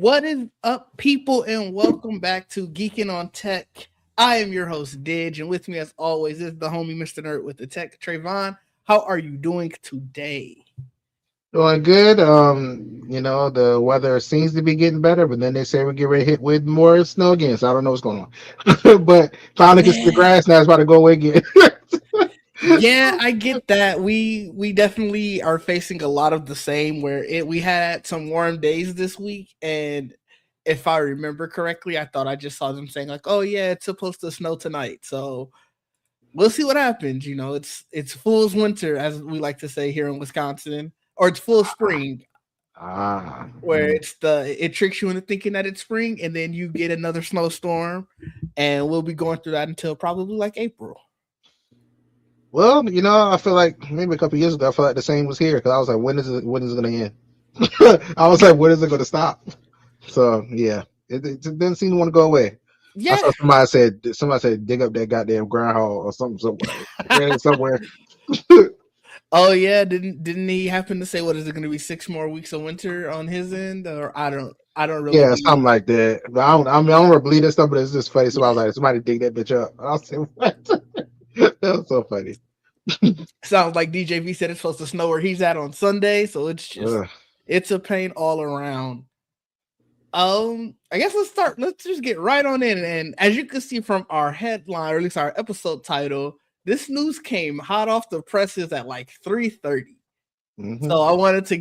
What is up, people, and welcome back to Geekin on Tech. I am your host, Didge, and with me, as always, is the homie Mr. Nerd with the Tech, Trayvon. How are you doing today? Doing good. The weather seems to be getting better, but then they say we get ready to hit with more snow again. So I don't know what's going on. But finally can see the Yeah, grass now. It's about to go away again. yeah, I get that. We definitely are facing a lot of the same. We had some warm days this week, and if I remember correctly, I thought I just saw them saying like, "Oh yeah, it's supposed to snow tonight." So we'll see what happens. It's fool's winter, as we like to say here in Wisconsin, or it's full spring, ah, where it tricks you into thinking that it's spring, and then you get another snowstorm, and we'll be going through that until probably like April. well, I feel like maybe a couple years ago, I felt like the same was here because I was like, when is it going to end? I was like, when is it going to stop? So yeah, it didn't seem to want to go away. I Yeah. saw somebody said dig up that goddamn groundhog or something somewhere. Ran it somewhere. Oh yeah. Didn't he happen to say what is it going to be 6 more weeks of winter on his end, or I don't really Yeah, believe. something like that. But I don't really believe that stuff, but it's just funny. So I was like, somebody dig that bitch up. I was like, what? That was so funny. Sounds like DJV said it's supposed to snow where he's at on Sunday, so Ugh. it's a pain all around. I guess let's start. Let's just get right on in. And as you can see from our headline, or at least our episode title, this news came hot off the presses at like 3:30. Hmm. So I wanted to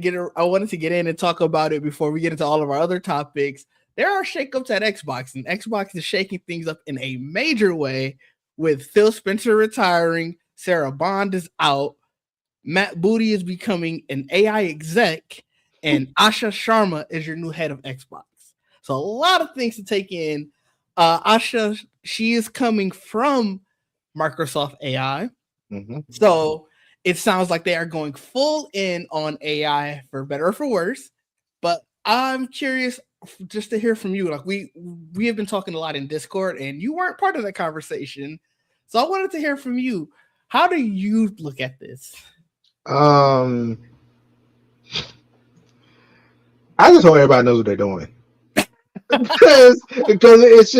get in and talk about it before we get into all of our other topics. There are shakeups at Xbox, and Xbox is shaking things up in a major way with Phil Spencer retiring, Sarah Bond is out, Matt Booty is becoming an AI exec, and Asha Sharma is your new head of Xbox. So a lot of things to take in. Asha, she is coming from Microsoft AI. Hmm. So it sounds like they are going full in on AI for better or for worse. But I'm curious just to hear from you. Like we have been talking a lot in Discord, and you weren't part of that conversation. So I wanted to hear from you. How do you look at this? Um, I just hope everybody knows what they're doing because it's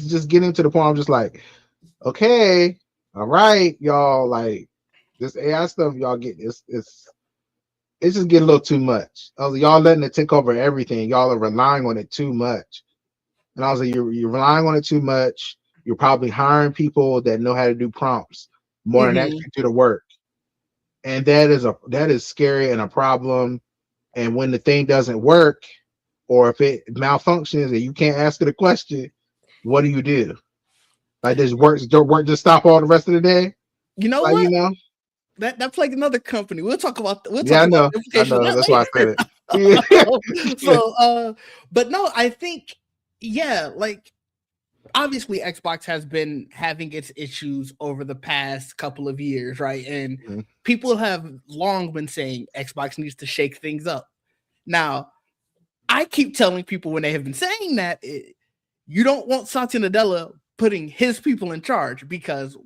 just getting to the point. I'm just like, okay, all right, y'all. Like this AI stuff, y'all get it's just getting a little too much. I was like, y'all letting it take over everything. Y'all are relying on it too much. And I was like, you're relying on it too much. You're probably hiring people that know how to do prompts more than Mm-hmm. actually do the work. And that is scary and a problem. And when the thing doesn't work, or if it malfunctions and you can't ask it a question, what do you do? Like does work just stop all the rest of the day? You know Like, what? That's like another company. We'll yeah, talk about the I implications of know. that That's why I said later. it. Yeah. But no, I think yeah, like obviously Xbox has been having its issues over the past couple of years, right? And people have long been saying Xbox needs to shake things up. Now, I keep telling people when they have been saying that you don't want Satya Nadella putting his people in charge because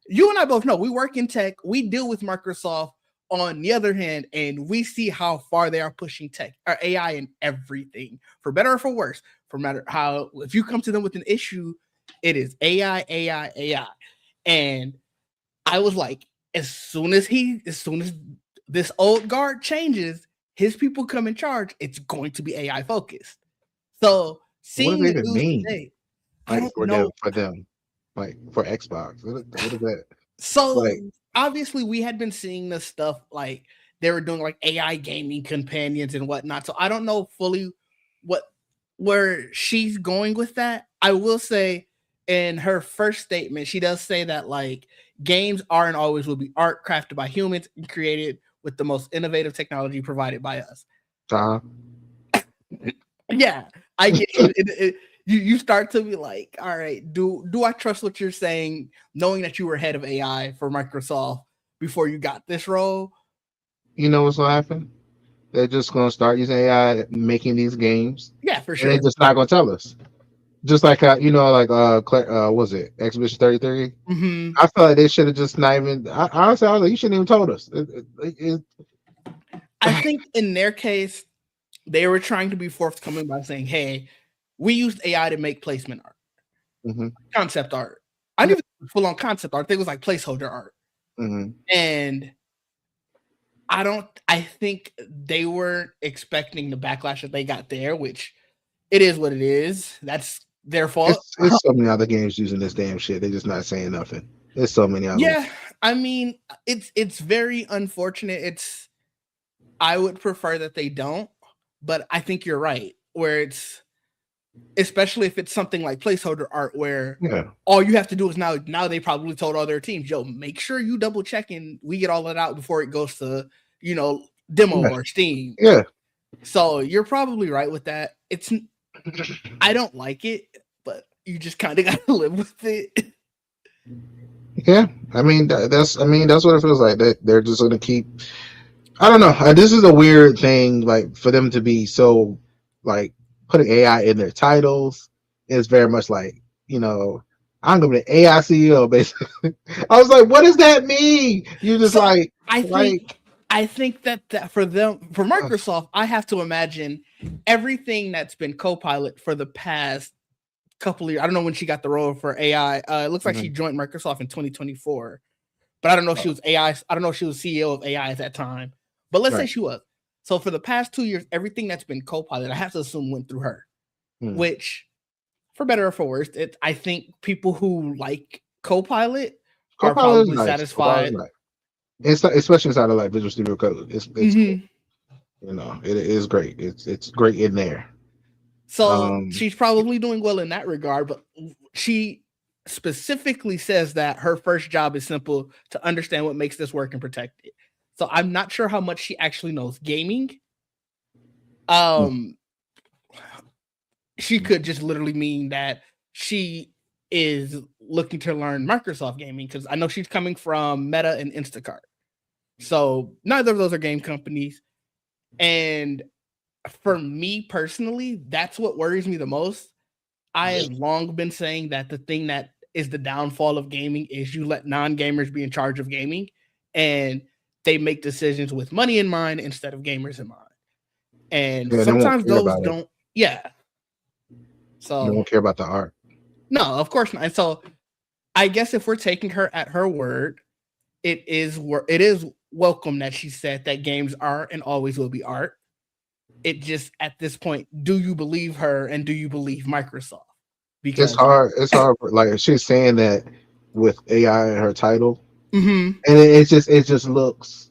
you and I both know we work in tech, we deal with Microsoft on the other hand, and we see how far they are pushing tech or AI and everything for better or for worse. For matter how if you come to them with an issue, it is AI, AI, AI. And I was like, as soon as this old guard changes, his people come in charge, it's going to be AI focused. So What does seeing it the even news mean? today, I Like don't know. for them, like for Xbox. What is that? So Like, obviously we had been seeing this stuff like they were doing like AI gaming companions and whatnot. So I don't know fully what where she's going with that. I will say in her first statement, she does say that like games are and always will be art crafted by humans and created with the most innovative technology provided by us. uh Yeah, I get you. You start to be like, all right, do I trust what you're saying, knowing that you were head of AI for Microsoft before you got this role? You know what's gonna happen? They're just gonna start using AI making these games, Yeah, for and they're sure. just not gonna tell us. Just like like was it Exhibition 33? Hmm. I feel like they should have just not even. Honestly, I was like, you shouldn't even told us. I think in their case, they were trying to be forthcoming by saying, "Hey, we used AI to make placement art, Mhm. concept art. I Yeah. didn't even full on concept art. I think it was like placeholder art." Mhm. And I don't. I think they weren't expecting the backlash that they got there, which it is what it is. That's their fault. It's so many other games using this damn shit. They're just not saying nothing. There's so many other ones. Yeah, I mean, it's very unfortunate. It's I would prefer that they don't, but I think you're right. Where it's especially if it's something like placeholder art, where Yeah. all you have to do is now they probably told all their teams, "Yo, make sure you double check and we get all that out before it goes to you know demo Yeah. or Steam." Yeah. So you're probably right with that. I don't like it, but you just kind of got to live with it. Yeah. I mean that's what it feels like. They're just gonna keep. I don't know. This is a weird thing, like for them to be so like putting AI in their titles. Is very much like I'm gonna be AI CEO basically. I was like, what does that mean? You just So like I like think I think that for them for Microsoft, I have to imagine everything that's been Copilot for the past couple of years. I don't know when she got the role for AI. It looks like she mhm. joined Microsoft in 2024, but I don't know if she was AI. I don't know if she was CEO of AI at that time. But let's say Right. she was. So for the past 2 years, everything that's been Copilot, I have to assume went through her. Mm. Which, for better or for worse, I think people who like Copilot are Copilot is probably nice. Copilot is satisfied. nice. It's especially inside of like Visual Studio Code. It's cool. Mhm. It is great. It's great in there. So Um, she's probably doing well in that regard, but she specifically says that her first job is simple to understand what makes this work and protect it. So I'm not sure how much she actually knows gaming. mm, Um, she could just literally mean that she is looking to learn Microsoft gaming because I know she's coming from Meta and Instacart. So neither of those are game companies. And for me personally, that's what worries me the most. I have long been saying that the thing that is the downfall of gaming is you let non-gamers be in charge of gaming and they make decisions with money in mind instead of gamers in mind. And yeah, they won't sometimes care those about it. don't, yeah. They So won't care about the art. no, of course not. And so I guess if we're taking her at her word, it is welcome that she said that games are and always will be art. It just at this point, do you believe her and do you believe Microsoft? It's Because hard. It's hard. Like she's saying that with AI in her title, mhm, and it just looks.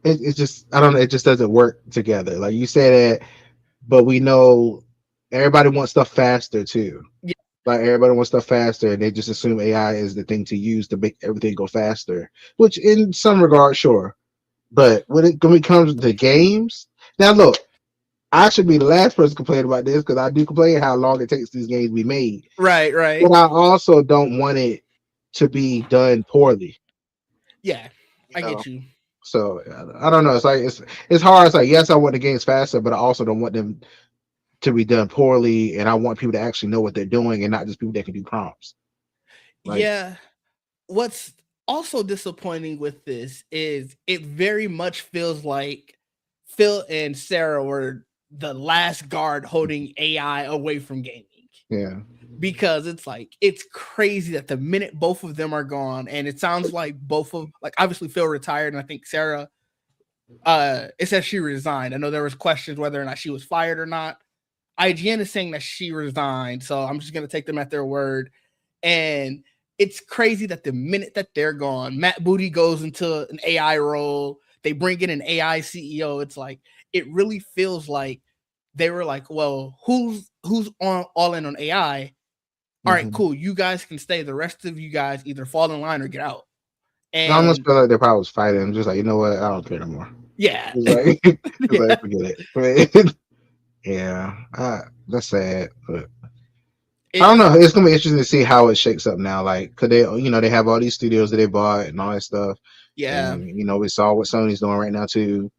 It just I don't know. It just doesn't work together. Like you say that, but we know everybody wants stuff faster too. yeah, Like everybody wants stuff faster, and they just assume AI is the thing to use to make everything go faster. Which, in some regard, sure. But when it comes to games, now look, I should be the last person to complain about this because I do complain how long it takes these games to be made. right, right. But I also don't want it to be done poorly. Yeah, You I know, get you. so I don't know. It's like it's hard. It's like yes, I want the games faster, but I also don't want them to be done poorly, and I want people to actually know what they're doing and not just people that can do prompts. Like Yeah. What's also disappointing with this is it very much feels like Phil and Sarah were the last guard holding AI away from gaming. yeah, Because it's like it's crazy that the minute both of them are gone, and it sounds like both of like obviously Phil retired, and I think Sarah it says she resigned. I know there was questions whether or not she was fired or not. IGN is saying that she resigned, so I'm just gonna take them at their word. And it's crazy that the minute that they're gone, Matt Booty goes into an AI role. They bring in an AI CEO. It's like it really feels like they were like, well, who's on all in on AI? All right, hmm cool. You guys can stay. The rest of you guys either fall in line or get out. I almost And feel like they probably was fighting. I'm just like, you know what? I don't care no more. yeah, It's like, it's like yeah, forget it. Yeah, that's sad, but I It don't know. It's gonna be interesting to see how it shakes up now. Like, could they, they have all these studios that they bought and all that stuff, yeah. and we saw what Sony's doing right now too.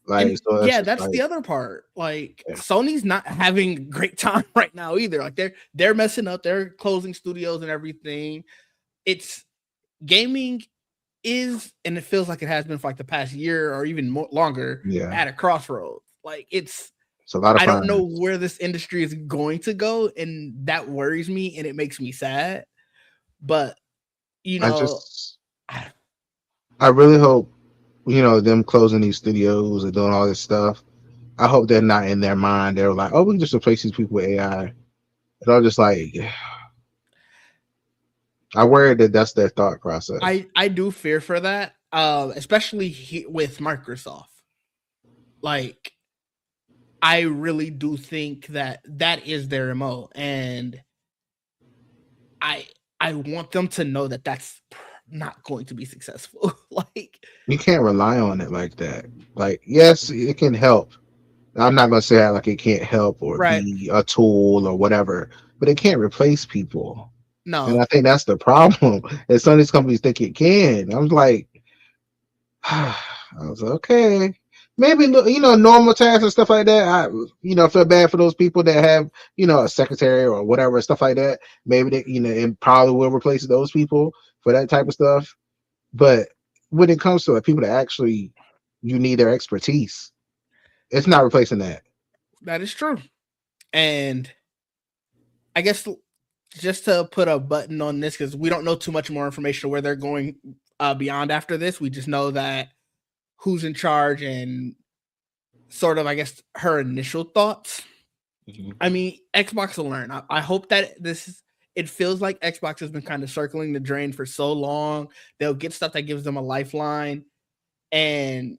Like, And so that's yeah, just that's like, the other part. Like yeah, Sony's not having a great time right now either. Like they're messing up, they're closing studios and everything. It's gaming is, and it feels like it has been for like the past year or even more longer, yeah. at a crossroads. Like It's a lot of I don't know fun. where this industry is going to go, and that worries me and it makes me sad. But you I know, just, I really hope, them closing these studios and doing all this stuff. I hope they're not in their mind. They're like, oh, we can just replace these people with AI. And I'm just like, I worry that that's their thought process. I do fear for that, especially with Microsoft. Like I really do think that that is their MO, and I I want them to know that that's not going to be successful. Like You can't rely on it like that. Like, yes, it can help. I'm not gonna say that like it can't help or right, be a tool or whatever, but it can't replace people. And no, I think that's the problem. And some of these companies think it can. I was like, I was like, okay. Maybe normal tasks and stuff like that. I feel bad for those people that have a secretary or whatever stuff like that. Maybe they and probably will replace those people for that type of stuff. But when it comes to like people that actually you need their expertise, it's not replacing that. that is true. And I guess just to put a button on this, because we don't know too much more information where they're going beyond after this. We just know that who's in charge and sort of, I guess, her initial thoughts. Mhm. I mean, Xbox will learn. I hope that it feels like Xbox has been kind of circling the drain for so long. They'll get stuff that gives them a lifeline. And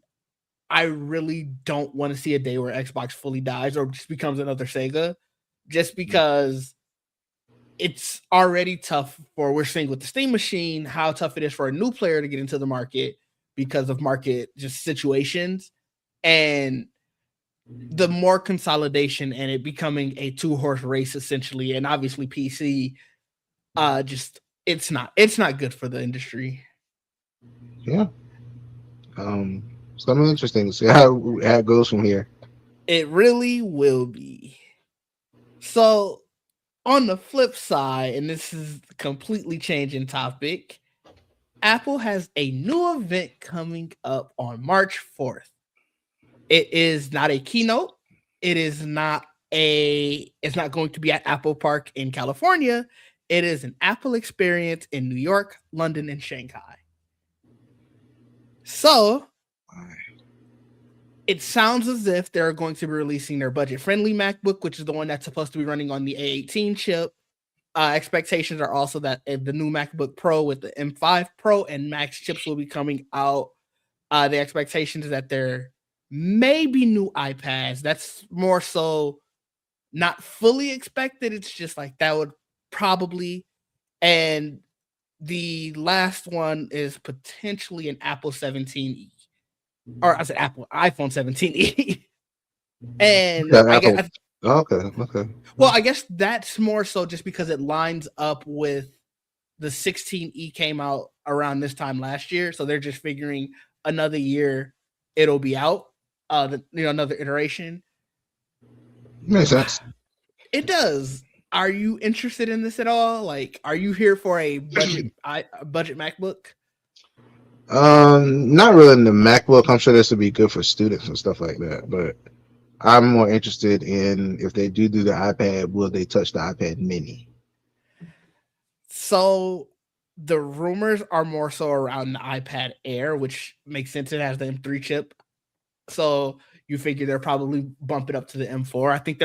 I really don't want to see a day where Xbox fully dies or just becomes another Sega, just because it's already tough for, we're seeing with the Steam machine how tough it is for a new player to get into the market because of market just situations. And the more consolidation and it becoming a two-horse race essentially, and obviously PC, just it's not good for the industry. Yeah. It's gonna be interesting to see how it goes from here. It really will be. So on the flip side, and this is completely changing topic, Apple has a new event coming up on March 4th. It is not a keynote. It is not it's not going to be at Apple Park in California. It is an Apple experience in New York, London, and Shanghai. So it sounds as if they're going to be releasing their budget-friendly MacBook, which is the one that's supposed to be running on the A18 chip. Expectations are also that the new MacBook Pro with the M5 Pro and Max chips will be coming out. The expectations is that there may be new iPads. That's more so not fully expected. It's just like that would probably. And the last one is potentially an Apple 17e, or I said Apple iPhone 17e. And Yeah, I Apple. guess, Okay, okay. well, I guess that's more so just because it lines up with the 16e came out around this time last year, so they're just figuring another year it'll be out. Another iteration. Makes sense. It does. Are you interested in this at all? Like, are you here for a budget MacBook? Not really in the MacBook. I'm sure this would be good for students and stuff like that. But I'm more interested in if they do the iPad, will they touch the iPad Mini? So the rumors are more so around the iPad Air, which makes sense. It has the M3 chip, so you figure they're probably bump it up to the M4. I think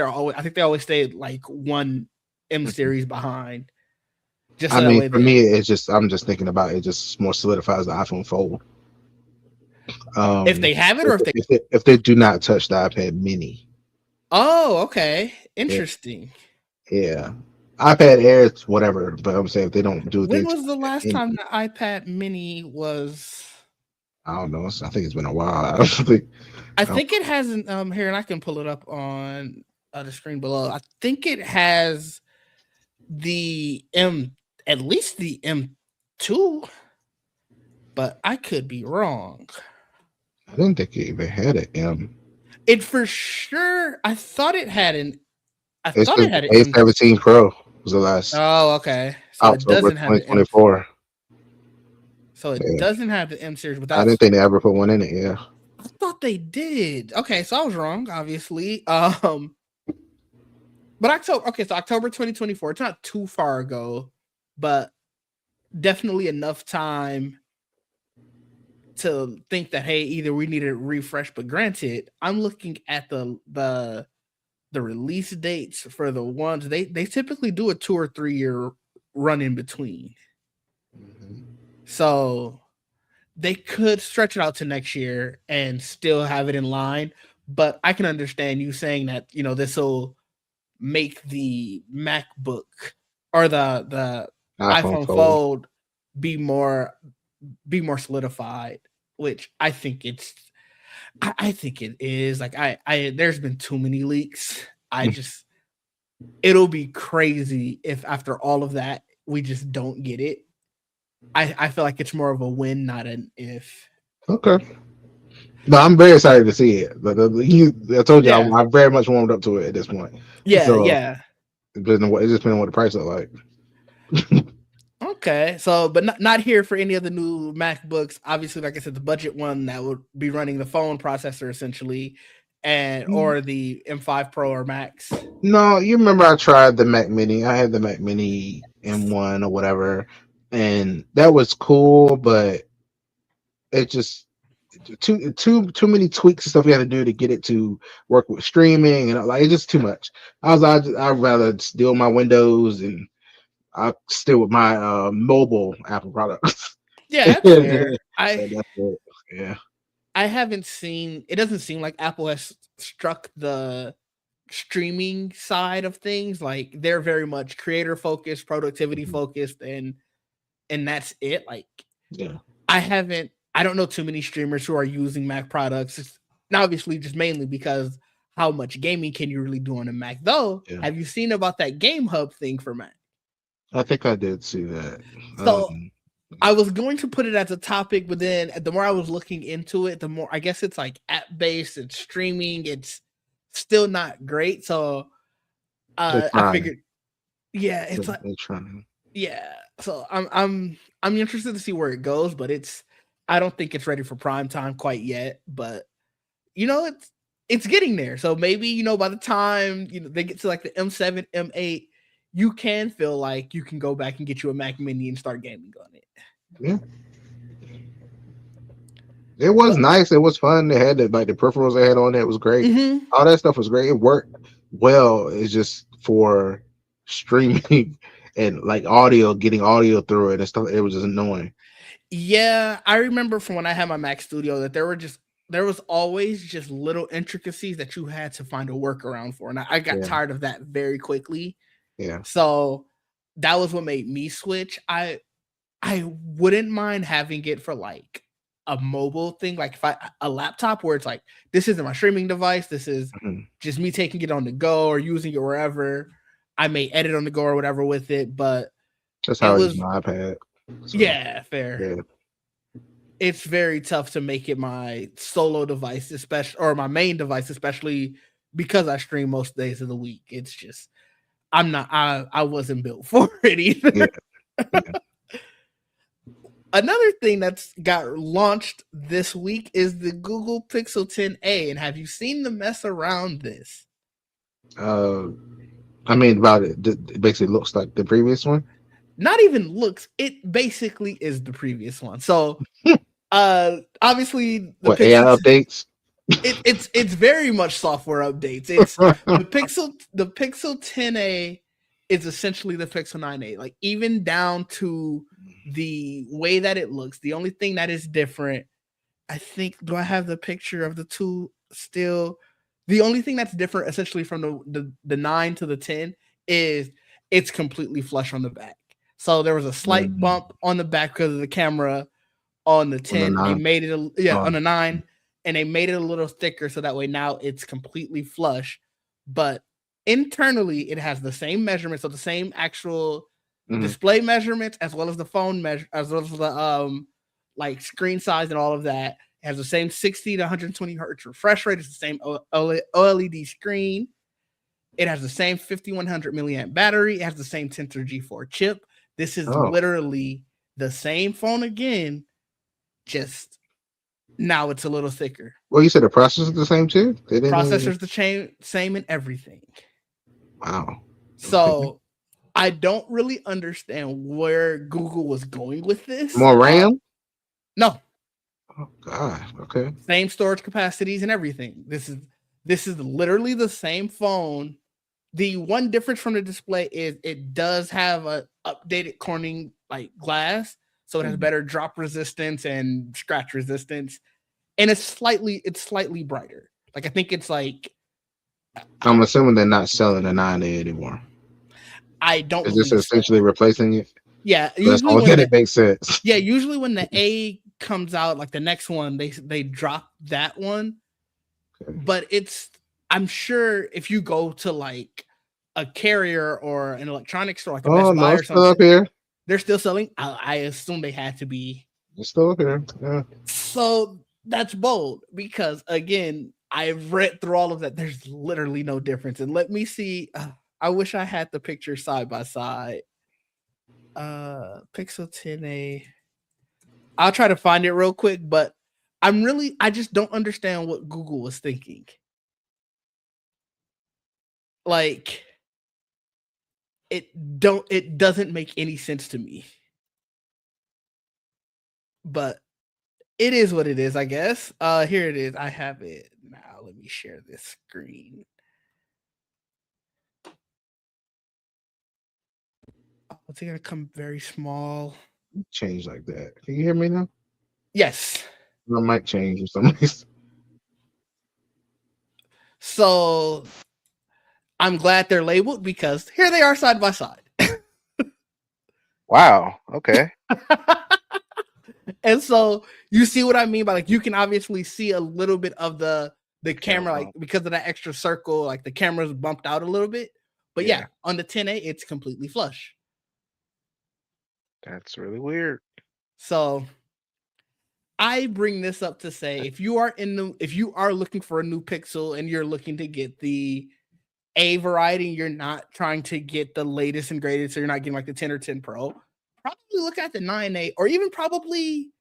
they always stay like one M Mhm. series behind, just I so that mean, way for me, they, I'm just thinking about it. Just more solidifies the iPhone Fold. if they have it, or If they do not touch the iPad Mini, oh, okay, yeah, interesting. yeah. iPad Air, it's whatever. But I'm saying if they don't do When the was the last Mini, time the iPad Mini was? I don't know. I think it's been a while. I don't think. I I don't, think it hasn't. Here, and I can pull it up on the screen below. I think it has the M, at least the M2, but I could be wrong. I didn't think it even had an M. It for sure. I thought it had an. I It's thought the it had an M. A17 Pro was the last Oh, okay. So it October doesn't have the M. 2024. So it Yeah, doesn't have the M series, but I didn't that's. think they ever put one in it. Yeah. I thought they did. Okay, so I was wrong, obviously. But October. Okay, so October 2024. It's not too far ago, but definitely enough time to think that hey, either we need a refresh. But granted, I'm looking at the release dates for the ones they typically do a 2 or 3 year run in between. Mhm. So they could stretch it out to next year and still have it in line. But I can understand you saying that, this will make the MacBook or the iPhone iPhone Fold. Fold be more be more solidified, which I think it is. Like I there's been too many leaks. I just it'll be crazy if after all of that we just don't get it. I feel like it's more of a win, not an if. Okay. No, I'm very excited to see it. But I told you Yeah. I very much warmed up to it at this point. Yeah, So yeah. it just depends on what the price look like. Okay. So but not here for any of the new MacBooks. Obviously, like I said, the budget one that would be running the phone processor essentially and or the M5 Pro or Max. No, you remember I tried the Mac Mini. I had the Mac Mini M1 or whatever, and that was cool, but it just too many tweaks and stuff you had to do to get it to work with streaming and like it's just too much. I'd rather just deal with my Windows and I still with my mobile Apple products. Yeah, that's And fair. I that's it. Yeah. I haven't seen it doesn't seem like Apple has struck the streaming side of things. Like they're very much creator focused, productivity Mhm. focused, and that's it. Like Yeah. I don't know too many streamers who are using Mac products. Now obviously just mainly because how much gaming can you really do on a Mac? Though, Yeah. have you seen about that Game Hub thing for Mac? I think I did see that. So Um, I was going to put it as a topic, but then the more I was looking into it, the more I guess it's like app based, it's streaming, it's still not great. So they're I trying. figured, yeah, it's like They're trying. yeah. So I'm interested to see where it goes, but I don't think it's ready for prime time quite yet. But it's getting there. So maybe by the time they get to like the M7, M8, you can feel like you can go back and get you a Mac Mini and start gaming on it. Yeah. It was But nice. It was fun. They had the peripherals they had on there. It was great. mhm. All that stuff was great. It worked well. It's just for streaming and like audio, getting audio through it and stuff. It was just annoying. Yeah, I remember from when I had my Mac Studio that there was always just little intricacies that you had to find a workaround for, and I got Yeah. tired of that very quickly. Yeah. So that was what made me switch. I wouldn't mind having it for like a mobile thing, like if a laptop where it's like this isn't my streaming device, this is Mhm. just me taking it on the go or using it wherever. I may edit on the go or whatever with it, but That's it how I use was my iPad. So yeah, fair. yeah. It's very tough to make it my solo device, especially or my main device, especially because I stream most days of the week. It's just I wasn't built for it Yeah. either. Yeah. Another thing that's got launched this week is the Google Pixel 10a. And have you seen the mess around this? Uh, I mean, about it. It basically looks like the previous one. Not even looks, it basically is the previous one. So obviously the What AI Pixel updates? it's very much software updates. It's the Pixel 10a is essentially the Pixel 9a, like even down to the way that it looks. The only thing that is different, I think, do I have the picture of the two still? The only thing that's different essentially from the 9 to the 10 is it's completely flush on the back. So there was a slight Mhm. bump on the back because of the camera. On the On the 10, they nine. made it on On. the 9, and they made it a little thicker so that way now it's completely flush. But internally it has the same measurements, so the same actual Mhm. display measurements as well as the phone measure, as well as the like screen size and all of that. It has the same 60 to 120 hertz refresh rate. It's the same OLED screen. It has the same 5100 milliamp battery. It has the same Tensor G4 chip. This is Oh, literally the same phone again, just now it's a little thicker. well, you said the processor is the same too. They didn't even. Processor's the same in everything. Wow. Okay. So I don't really understand where Google was going with this. More RAM. No, Oh God. Okay. same storage capacities and everything. This is literally the same phone. The one difference from the display is it does have a updated Corning like glass, so it has Mhm. better drop resistance and scratch resistance, and it's slightly brighter. Like I think it's like I'm assuming they're not selling the 9A anymore. I don't Is this believe so. essentially replacing it? Yeah, So that's the only thing that makes sense. usually when the A comes out, like the next one, they drop that one. Okay. But I'm sure if you go to like a carrier or an electronics store, like a Oh Best no, Buy or it's still up something, here. they're still selling. I assume they had to be. It's still up here. Yeah. So that's bold because again, I've read through all of that. There's literally no difference. And let me see. I wish I had the picture side by side. Pixel 10a. I'll try to find it real quick, but I just don't understand what Google was thinking. Like it doesn't make any sense to me. But it is what it is, I guess. Here it is. I have it now. Let me share this screen. Oh, it's gonna come very small. Change like that. Can you hear me now? Yes. My mic change or something. So I'm glad they're labeled because here they are side by side. Wow. Okay. And so you see what I mean by like you can obviously see a little bit of the Camera camera like bump. because of that extra circle, like the camera's bumped out a little bit. But Yeah. yeah, on the 10A, it's completely flush. That's really weird. So I bring this up to say if you are looking for a new Pixel and you're looking to get the A variety, you're not trying to get the latest and greatest, so you're not getting like the 10 or 10 Pro, probably look at the 9A or even probably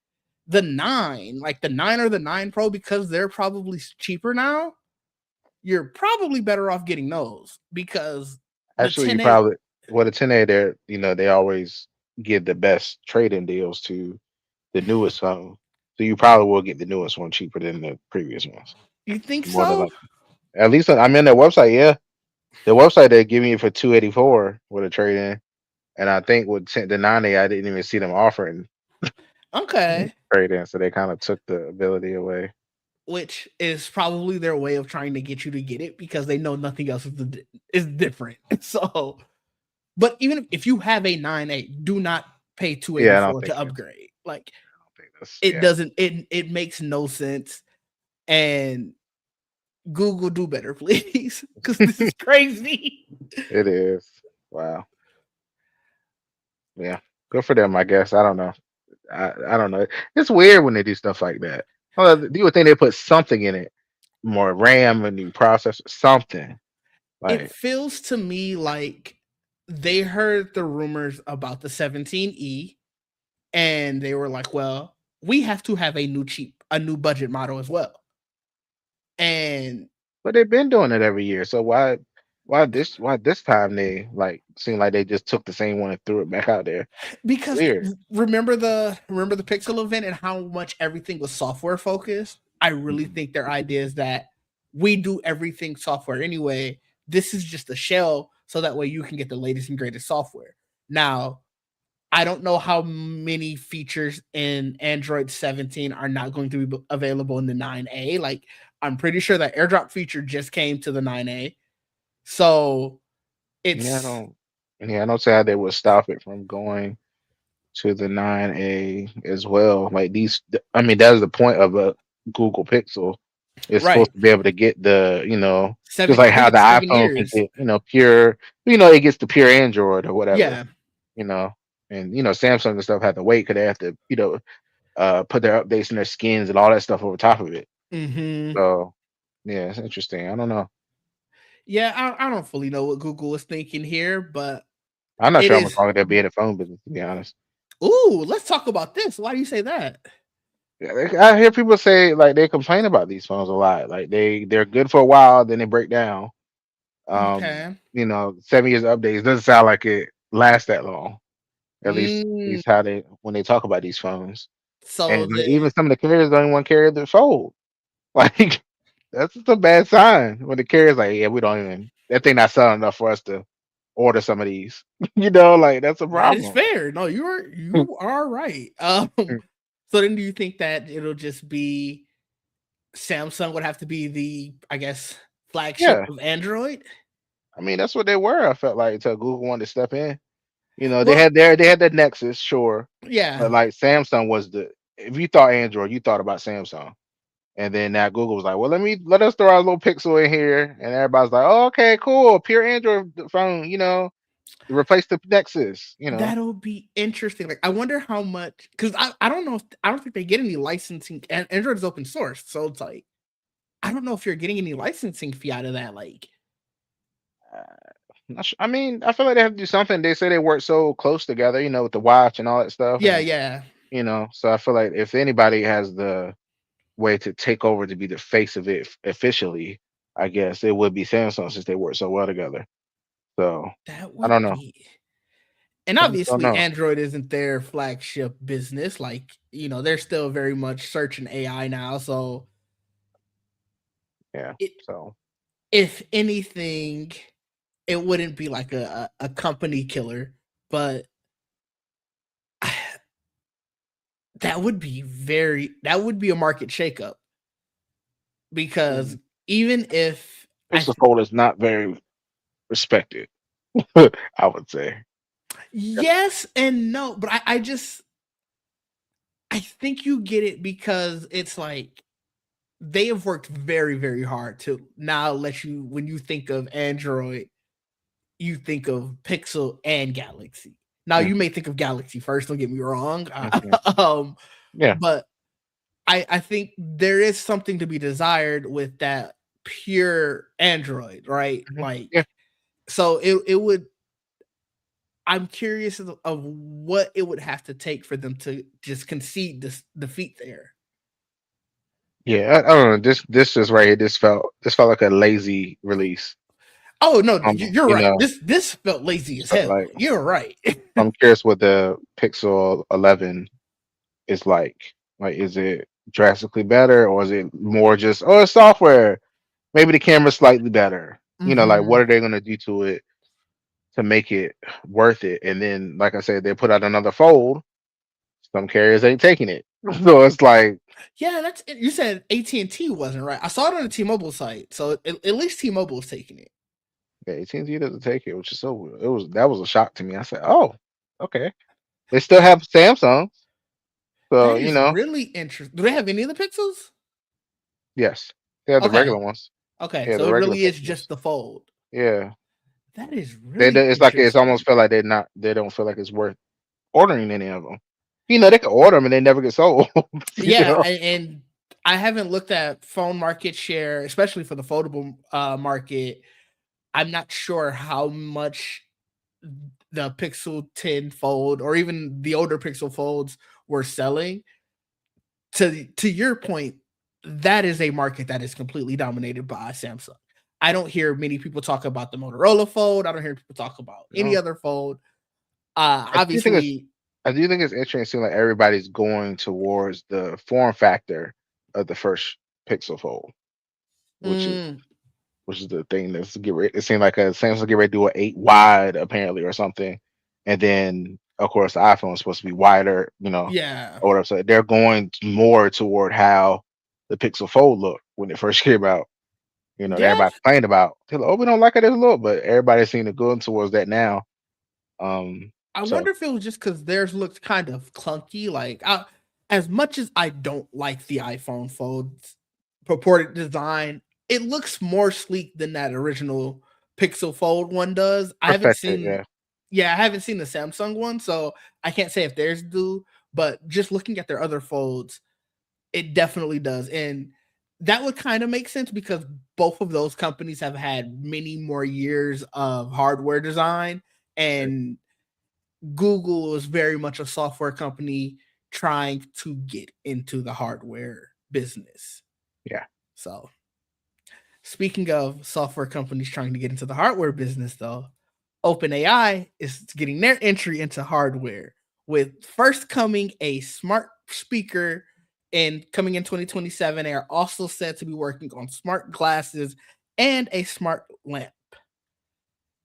the 9, like the 9 or the 9 Pro, because they're probably cheaper now. You're probably better off getting those because the Actually, you 10A, probably well the 10A there, they always give the best trade-in deals to the newest phone. So you probably will get the newest one cheaper than the previous ones. you think More than so? likely. At least I'm in their website, yeah. The website they're giving you for 284 with a trade-in. And I think with the 9A, I didn't even see them offering Okay. trade-in. So they kind of took the ability away. Which is probably their way of trying to get you to get it because they know nothing else is different. So, but even if you have a 9A, do not pay Yeah, I don't 284 think to you upgrade. Like I don't think that's it yeah. doesn't it makes no sense. And Google, do better, please, because this is crazy. It is. Wow. Yeah. Good for them, I guess. I don't know. I don't know. It's weird when they do stuff like that. Well, you would think they put something in it, more RAM, a new processor, something. It Like, feels to me like they heard the rumors about the 17E and they were like, well, we have to have a new budget model as well. And but they've been doing it every year. So why this time they like seem like they just took the same one and threw it back out there? because Weird. remember the Pixel event and how much everything was software focused. I really Mhm. think their idea is that we do everything software anyway. This is just a shell so that way you can get the latest and greatest software. Now, I don't know how many features in Android 17 are not going to be available in the 9A. Like, I'm pretty sure that AirDrop feature just came to the 9A. So Yeah, I it's don't. Yeah, I don't see how they would stop it from going to the 9A as well. Like I mean, that is the point of a Google Pixel. It's Right. supposed to be able to get the, just Seven, like I think how the it's 7 years. iPhone can get, pure, it gets the pure Android or whatever, Yeah. you know. And Samsung and stuff have to wait because they have to, put their updates and their skins and all that stuff over top of it. Hmm. So yeah, it's interesting. I don't know. Yeah, I don't fully know what Google is thinking here, but I'm not it sure I'm as is. long as they'll be in the phone business, to be honest. Ooh, let's talk about this. Why do you say that? Yeah, I hear people say like they complain about these phones a lot. Like they're good for a while, then they break down. Okay. 7 years of updates doesn't sound like it lasts that long. At Mm, least how they when they talk about these phones. so And like, the even some of the carriers don't even want to carry the fold. Like that's just a bad sign when the carrier's like, yeah, we don't even that thing not selling enough for us to order some of these. Like that's a that is problem. fair. No, you are right. So then do you think that it'll just be Samsung would have to be the, I guess, flagship Yeah. of Android? I mean, that's what they were. I felt like until Google wanted to step in. They Well, had their Nexus, sure, yeah, but like Samsung was the if you thought Android, you thought about Samsung. And then now Google was like, well, let us throw our little Pixel in here, and everybody's like, oh, okay, cool, pure Android phone, replace the Nexus. that'll be interesting. Like, I wonder how much, because I don't know if I don't think they get any licensing. And Android is open source, so it's like I don't know if you're getting any licensing fee out of that. Like, Not I mean, I feel like they have to do something. They say they work so close together, with the watch and all that stuff, yeah, and yeah, so I feel like if anybody has the way to take over to be the face of it officially, I guess it would be Samsung since they work so well together. So that I would don't know. be. And I just don't obviously, know. Android isn't their flagship business. Like, they're still very much searching AI now. So, Yeah. it, So if anything, it wouldn't be like a company killer, but that would be a market shakeup because mm, even if Pixel Fold is not very respected. I would say. yes and no, but I think you get it because it's like they have worked very, very hard to now let you, when you think of Android, you think of Pixel and Galaxy. Now Mm, you may think of Galaxy first, don't get me wrong. mhm. Um, Yeah. but I think there is something to be desired with that pure Android, right? Mhm. Yeah. Like, so it would. I'm curious of what it would have to take for them to just concede this defeat there. Yeah. I don't know. This just right here. This felt like a lazy release. Oh no, Um, you're you right. know, This felt lazy just as felt hell. like You're right. I'm curious what the Pixel 11 is like. Like, is it drastically better, or is it more just it's software? Maybe the camera's slightly better. Like Hmm. what are they gonna do to it to make it worth it? And then, like I said, they put out another fold. Some carriers ain't taking it, so it's like, Yeah, that's it. You said AT&T wasn't right. I saw it on the T-Mobile site, so at least T-Mobile is taking it. yeah, AT&T doesn't take it, which is so that was a shock to me. I said, oh, okay. They still have Samsung, so That is really interesting. Do they have any of the Pixels? yes, they have the Okay, regular ones. okay, Yeah, so the it regular really is Pixels. just the fold. Yeah, That is really it's like it's interesting. almost feel like they don't feel like it's worth ordering any of them. They can order them and they never get sold. you Yeah, know. and I haven't looked at phone market share, especially for the foldable market. I'm not sure how much the Pixel 10 Fold or even the older Pixel Folds were selling. To your point, that is a market that is completely dominated by Samsung. I don't hear many people talk about the Motorola Fold. I don't hear people talk about any No, other fold. I do think it's Obviously, I do think it's interesting. Like everybody's going towards the form factor of the first Pixel Fold, which is mm, which is the thing that's get ready. It seemed like a Samsung get ready to do an 8 wide apparently or something, and then of course the iPhone is supposed to be wider, yeah, or whatever. So they're going more toward how the Pixel Fold looked when it first came out. That yeah. everybody complained about. They're like, oh, we don't like it as a look, but everybody's seeing it going towards that now. I So wonder if it was just because theirs looked kind of clunky. Like, as much as I don't like the iPhone folds, purported design, it looks more sleek than that original Pixel Fold one does. I haven't Perfected, seen, yeah. yeah, I haven't seen the Samsung one, so I can't say if theirs do. But just looking at their other folds, it definitely does, and that would kind of make sense because both of those companies have had many more years of hardware design, and Google is very much a software company trying to get into the hardware business. Yeah. So, speaking of software companies trying to get into the hardware business, though, OpenAI is getting their entry into hardware with first coming a smart speaker and coming in 2027. They are also said to be working on smart glasses and a smart lamp.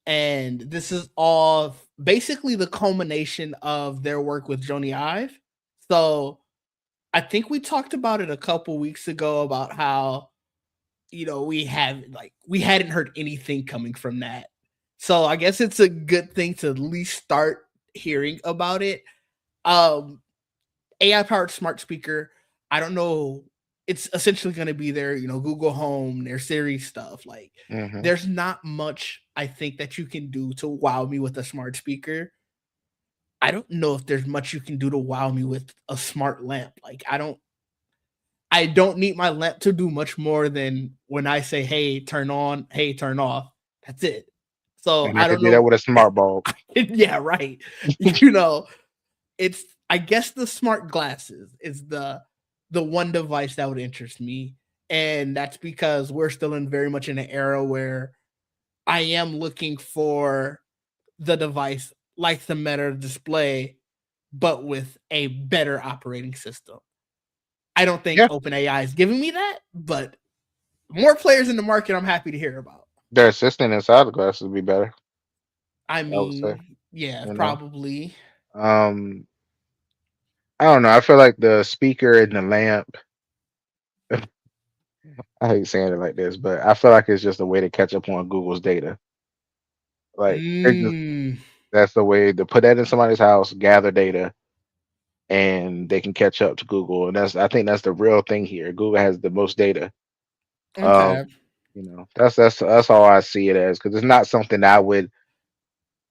And this is all basically the culmination of their work with Joni Ive. So I think we talked about it a couple weeks ago about how we hadn't heard anything coming from that. So I guess it's a good thing to at least start hearing about it. Um AI powered smart speaker. I don't know. It's essentially going to be their, Google Home, their Siri stuff. Like, Hmm. there's not much I think that you can do to wow me with a smart speaker. I don't know if there's much you can do to wow me with a smart lamp. Like, I don't need my lamp to do much more than when I say, "Hey, turn on, hey, turn off." That's it. So And I I could don't do that know. with a smart bulb. Yeah, right. You know, it's I guess the smart glasses is the one device that would interest me, and that's because we're still in very much in an era where I am looking for the device like the Meta display, but with a better operating system. I don't think Yeah. OpenAI is giving me that, but more players in the market, I'm happy to hear about. Their assistant inside the glasses would be better, I I would say. mean, yeah, You know. probably. Um, I don't know. I feel like the speaker and the lamp. I hate saying it like this, but I feel like it's just a way to catch up on Google's data. Like Mm, that's the way to put that in somebody's house, gather data, and they can catch up to Google. And I think that's the real thing here. Google has the most data. Um, okay. that's all I see it as because it's not something that I would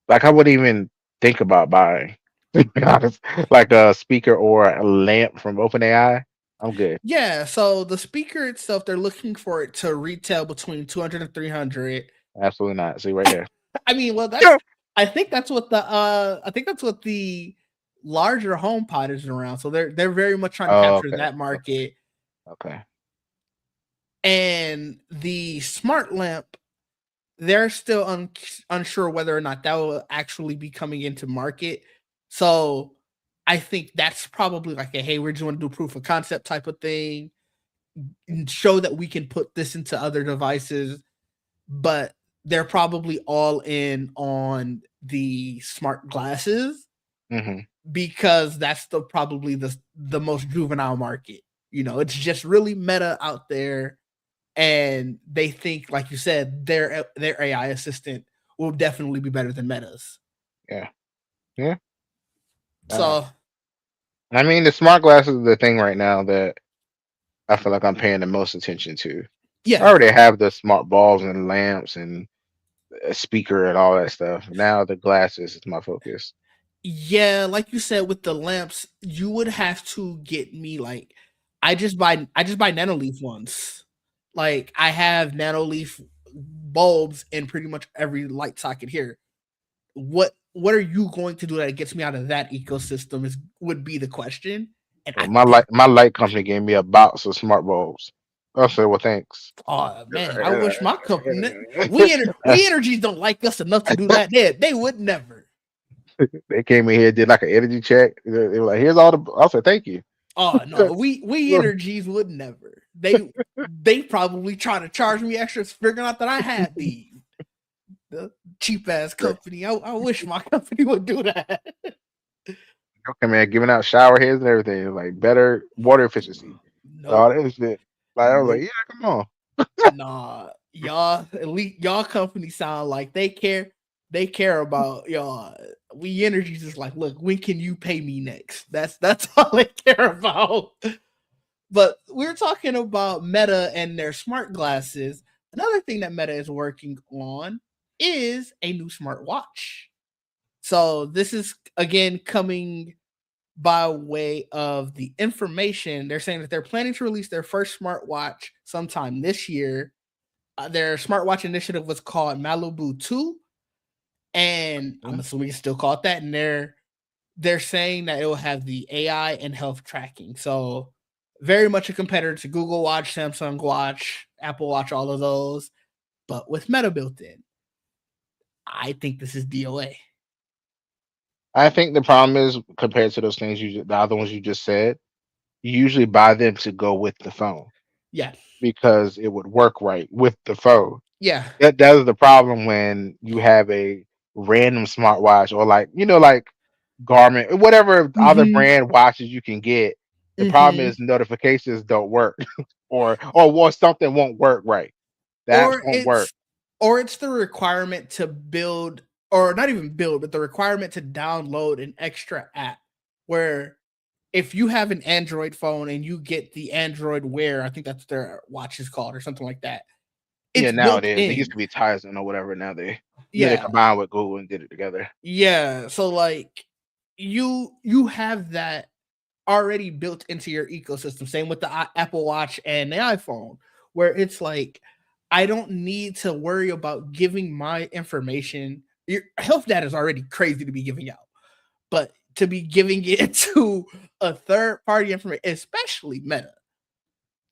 like. I wouldn't even think about buying. To be honest, like a speaker or a lamp from OpenAI, I'm good. Yeah, so the speaker itself, they're looking for it to retail between 200 and 300. Absolutely not. See right there. I mean, well, I think that's what the larger home pod is around. So they're very much trying to Oh, capture okay, that okay, market. okay. And the smart lamp, they're still unsure whether or not that will actually be coming into market. So I think that's probably like a hey, we're just want to do proof of concept type of thing and show that we can put this into other devices, but they're probably all in on the smart glasses Hmm. because that's probably the most juvenile market. It's just really meta out there, and they think, like you said, their AI assistant will definitely be better than Meta's. Yeah, yeah. Uh, So I mean, the smart glasses is the thing right now that I feel like I'm paying the most attention to. I yeah, already have the smart bulbs and lamps and a speaker and all that stuff. Now the glasses is my focus. yeah, like you said with the lamps, you would have to get me like I just buy Nanoleaf ones. Like I have Nanoleaf bulbs in pretty much every light socket here. What are you going to do that gets me out of that ecosystem is would be the question. And Well, my light company gave me a box of smart bulbs. I said, well, thanks. oh man, I wish my company we energies don't like us enough to do that. They would never. They came in here, did like an energy check. They were like, "Here's all the." I said, "Thank you." Oh no, we energies would never. They probably try to charge me extra figuring out that I had the cheap ass company. I wish my company would do that. Okay, man, giving out shower heads and everything, like better water efficiency. All Nope. that shit. Like I was like, Nope. yeah, come on. Nah. Y'all elite y'all company sound like they care about y'all. We energies is like, look, when can you pay me next? That's all they care about. But we're talking about Meta and their smart glasses. Another thing that Meta is working on is a new smartwatch. So this is again coming by way of the information. They're saying that they're planning to release their first smartwatch sometime this year. Their smartwatch initiative was called Malibu 2, and I'm assuming it's still called that. And they're saying that it will have the AI and health tracking. So very much a competitor to Google Watch, Samsung Watch, Apple Watch, all of those, but with Meta built in. I think this is DOA. I think the problem is compared to those things the other ones you just said, you usually buy them to go with the phone Yeah. because it would work right with the phone. Yeah. That is the problem when you have a random smartwatch or like Garmin, whatever other Mm-hmm. brand watches you can get. The problem Mm-hmm. is notifications don't work, or something won't work right. The apps Or won't work. it's the requirement to build, or not even build, but the requirement to download an extra app where if you have an Android phone and you get the Android Wear, I think that's what their watch is called or something like that. Yeah, It's now it built is. It used in. to be Tizen or whatever. Now they Yeah. combined with Google and did it together. Yeah. So like you have that already built into your ecosystem. Same with the Apple Watch and the iPhone, where it's like, I don't need to worry about giving my information. Your health data is already crazy to be giving out, but to be giving it to a third party information, especially Meta,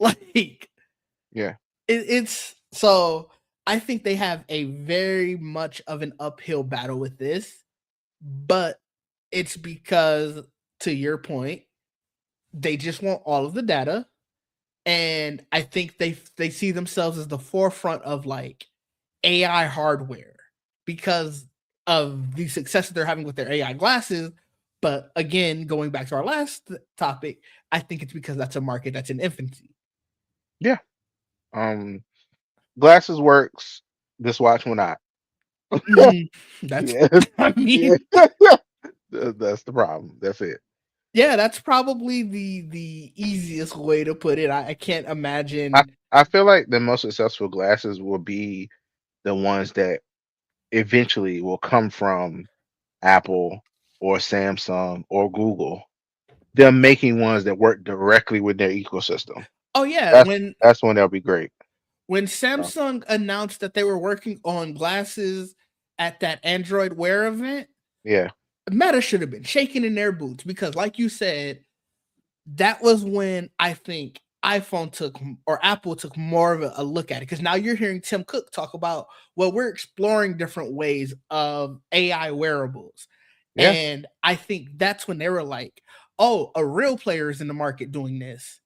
like Yeah. it's so. I think they have a very much of an uphill battle with this, but it's because, to your point, they just want all of the data, and I think they see themselves as the forefront of like AI hardware because of the success that they're having with their AI glasses. But again, going back to our last topic, I think it's because that's a market that's in infancy. Yeah. Um, glasses works. This watch will not. That's, Yeah. I Yeah. mean, That's the problem. That's it. yeah, that's probably the easiest way to put it. I can't I imagine. I feel like the most successful glasses will be the ones that eventually will come from Apple or Samsung or Google. They're making ones that work directly with their ecosystem. Oh yeah, That's that's when they'll be great. when So, Samsung announced that they were working on glasses at that Android Wear event, yeah. Meta should have been shaking in their boots because, like you said, that was when I think iPhone took, or Apple took more of a look at it. Because now you're hearing Tim Cook talk about, well, we're exploring different ways of AI wearables. Yeah. And I think that's when they were like, oh, a real player is in the market doing this.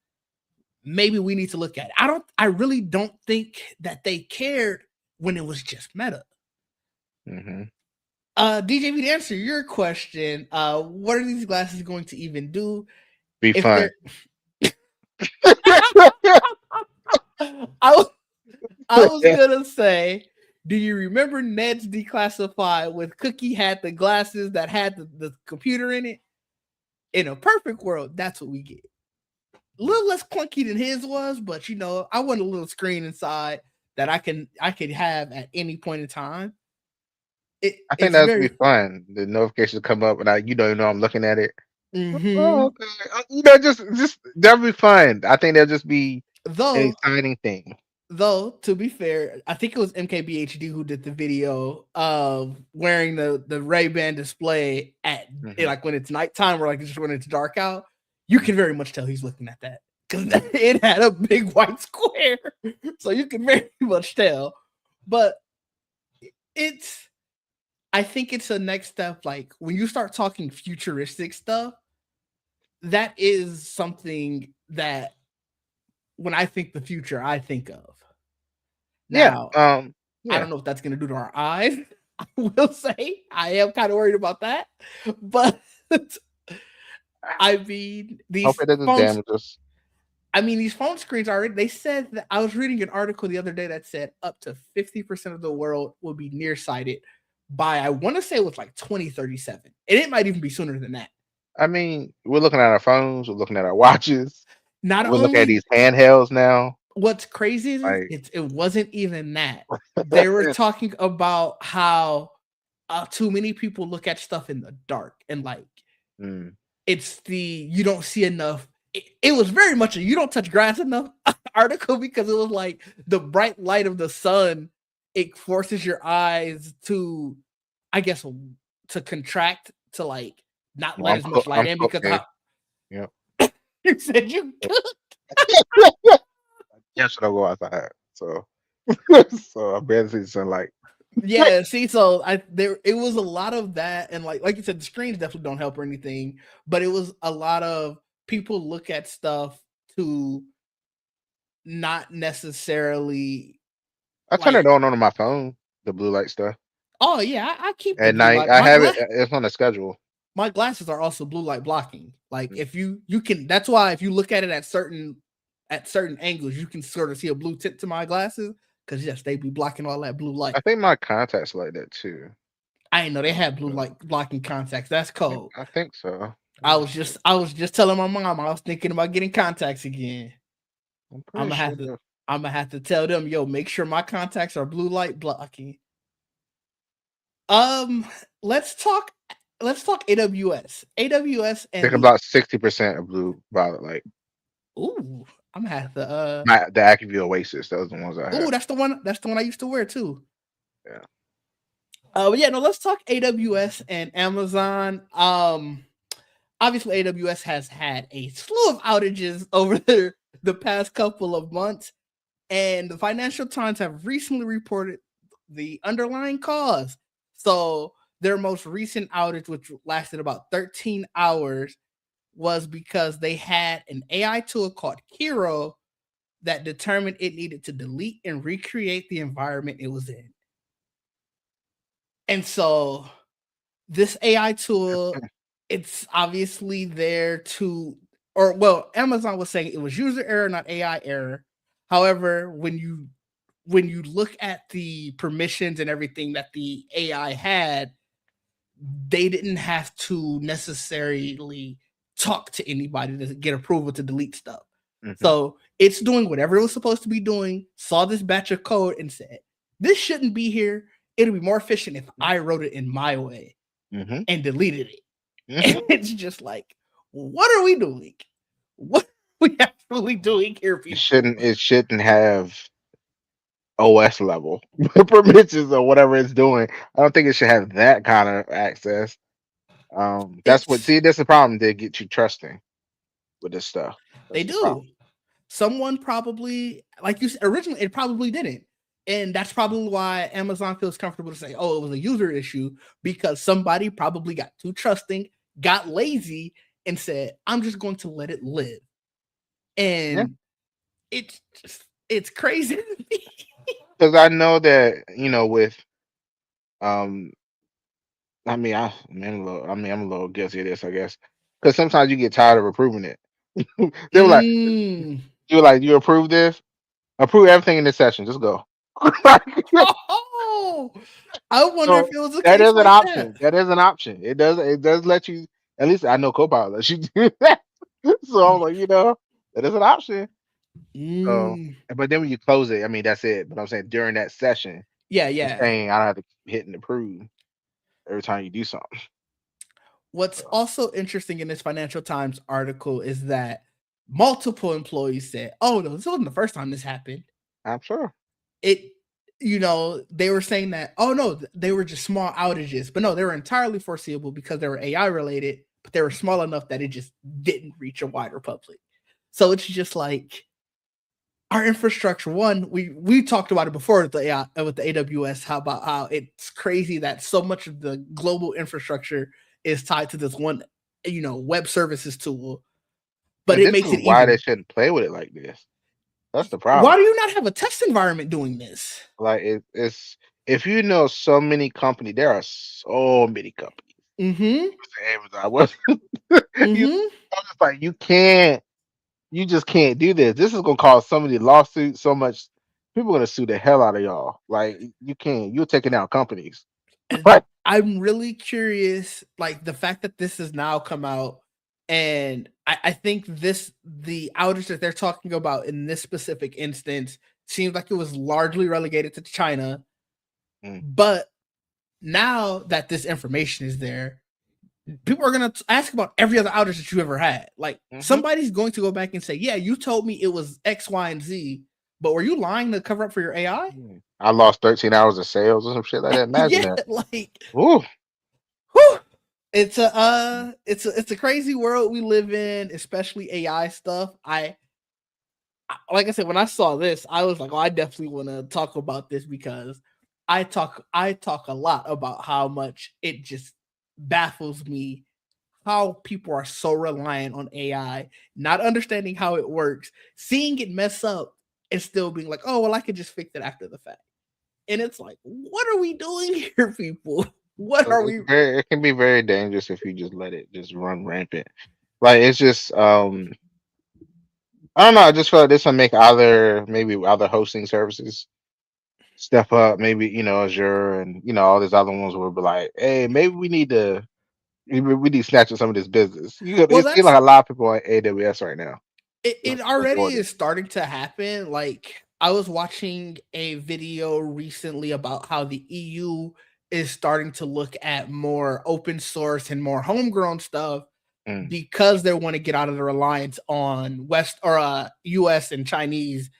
Maybe we need to look at it. I really don't think that they cared when it was just Meta. Hmm. DJV, to answer your question, what are these glasses going to even do? Be If fun. they're I was, I was gonna say, do you remember Ned's Declassified with Cookie had the glasses that had the computer in it? In a perfect world, that's what we get. A little less clunky than his was, but I want a little screen inside that I could have at any point in time. I think It's that would be very fun. The notifications come up and I I'm looking at it. Oh, mm-hmm. okay. Just that would be fun. I think that'll just be an Though exciting thing. to be fair, I think it was MKBHD who did the video of wearing the Ray-Ban display at Hmm. like when it's nighttime or like just when it's dark out. You can very much tell he's looking at that because it had a big white square, so you can very much tell. But it's I think it's a next step. Like when you start talking futuristic stuff, that is something that when I think the future, I think of. Yeah. Now, I Yeah. don't know what that's going to do to our eyes. I will say I am kind of worried about that. But I mean, Hope it doesn't damage us. these phone screens already, they said that I was reading an article the other day that said up to 50% of the world will be nearsighted by, I want to say it was like 2037. And it might even be sooner than that. I mean, we're looking at our phones, we're looking at our watches. Not We look at only these handhelds now. what's crazy is Like, it wasn't even that. They were talking about how too many people look at stuff in the dark and like mm, it's the you don't see enough. It was very much a you don't touch grass enough article because it was like the bright light of the sun. It forces your eyes to, I guess, to contract to like not well, let as much light in because okay. how Yeah. you said you could. Yes, I go outside. So, so I barely see the sunlight. Yeah, see, so I there it was a lot of that, and like you said, the screens definitely don't help or anything, but it was a lot of people look at stuff to not necessarily I turn it like, on my phone, the blue light stuff oh yeah, I keep the at blue night. light. I have it. It's on the schedule. My glasses are also blue light blocking. Like Mm. if you can, that's why if you look at it at certain angles, you can sort of see a blue tint to my glasses because yes, they be blocking all that blue light. I think my contacts like that too. I didn't know they had blue So, light blocking contacts. That's cold. I think so. I was just telling my mom I was thinking about getting contacts again. I'm I'm pretty gonna sure. have to I'm gonna have to tell them, yo, make sure my contacts are blue light blocking. Um, let's talk AWS. AWS I think and the about 60% of blue violet light. ooh, I'm gonna have to The Acuvue Oasis. Those are the ones I ooh, have. that's the one I used to wear too. Yeah. But yeah, no, let's talk AWS and Amazon. Obviously AWS has had a slew of outages over the past couple of months, and the Financial Times have recently reported the underlying cause. So their most recent outage, which lasted about 13 hours, was because they had an AI tool called Kiro that determined it needed to delete and recreate the environment it was in. And so this AI tool, it's obviously there to, or well, Amazon was saying it was user error, not AI error. However, when you look at the permissions and everything that the AI had, they didn't have to necessarily talk to anybody to get approval to delete stuff. Mm-hmm. So it's doing whatever it was supposed to be doing, saw this batch of code and said, this shouldn't be here. It'll be more efficient if I wrote it in my way Mm-hmm. and deleted it. Mm-hmm. And it's just like, what are we doing? What are we actually doing here, people? It shouldn't have OS level permissions or whatever it's doing. I don't think it should have that kind of access. That's what It's see. That's the problem. They get you trusting with this stuff. they That's the do. problem. Someone probably, like you said, originally it probably didn't. And that's probably why Amazon feels comfortable to say, oh, it was a user issue because somebody probably got too trusting, got lazy, and said, I'm just going to let it live. Yeah, And it's crazy to me. because I know that with um. I'm a little guilty of this, I guess. Because sometimes you get tired of approving it. They were like, Mm. you approve this, approve everything in this session, just go. Oh, I wonder if So it was a that case is an like that. option. That is an option. It does let you. At least I know Copilot lets you do that. So I'm like, that is an option. So, Mm. but then when you close it, I mean, that's it. But I'm saying during that session, Yeah, it's yeah. saying I don't have to keep hitting approve every time you do something. What's So, also interesting in this Financial Times article is that multiple employees said, "Oh no, this wasn't the first time this happened." I'm sure. It, they were saying that, "Oh no, they were just small outages," but no, they were entirely foreseeable because they were AI related, but they were small enough that it just didn't reach a wider public. So it's just like our infrastructure. One, we talked about it before with the AI, with the AWS. How about how it's crazy that so much of the global infrastructure is tied to this one, web services tool. But And it this makes is it why they even. shouldn't play with it like this. That's the Why problem. do you not have a test environment doing this? Like it's if you know so many companies, there are so many companies. Mm-hmm. Amazon was you Mm-hmm. I'm just like you just can't do this. This is gonna cause so many lawsuits, so much people are gonna sue the hell out of y'all. Like you can't, you're taking out companies. And Right. I'm really curious, like the fact that this has now come out. And I think the outage that they're talking about in this specific instance seems like it was largely relegated to China. Mm. But now that this information is there, people are going to ask about every other outage that you ever had. Like somebody's going to go back and say, yeah, you told me it was X, Y, and Z, but were you lying to cover up for your AI? I lost 13 hours of sales or some shit like that. Imagine Yeah, that. like, Ooh. whew. It's a crazy world we live in, especially AI stuff. Like I said, when I saw this, I was like, oh, I definitely want to talk about this because I talk a lot about how much it just baffles me how people are so reliant on AI, not understanding how it works, seeing it mess up, and still being like, oh, well, I could just fix it after the fact. And it's like, what are we doing here, people? What are we? It can be very dangerous if you just let it just run rampant. Like it's just I don't know. I just feel like this will make maybe other hosting services step up. Maybe Azure and all these other ones will be like, hey, maybe we need to snatch up some of this business. Well, It seems that's like a lot of people on AWS right now. it already is starting to happen. Like I was watching a video recently about how the EU is starting to look at more open source and more homegrown stuff because they want to get out of the reliance on West or US and Chinese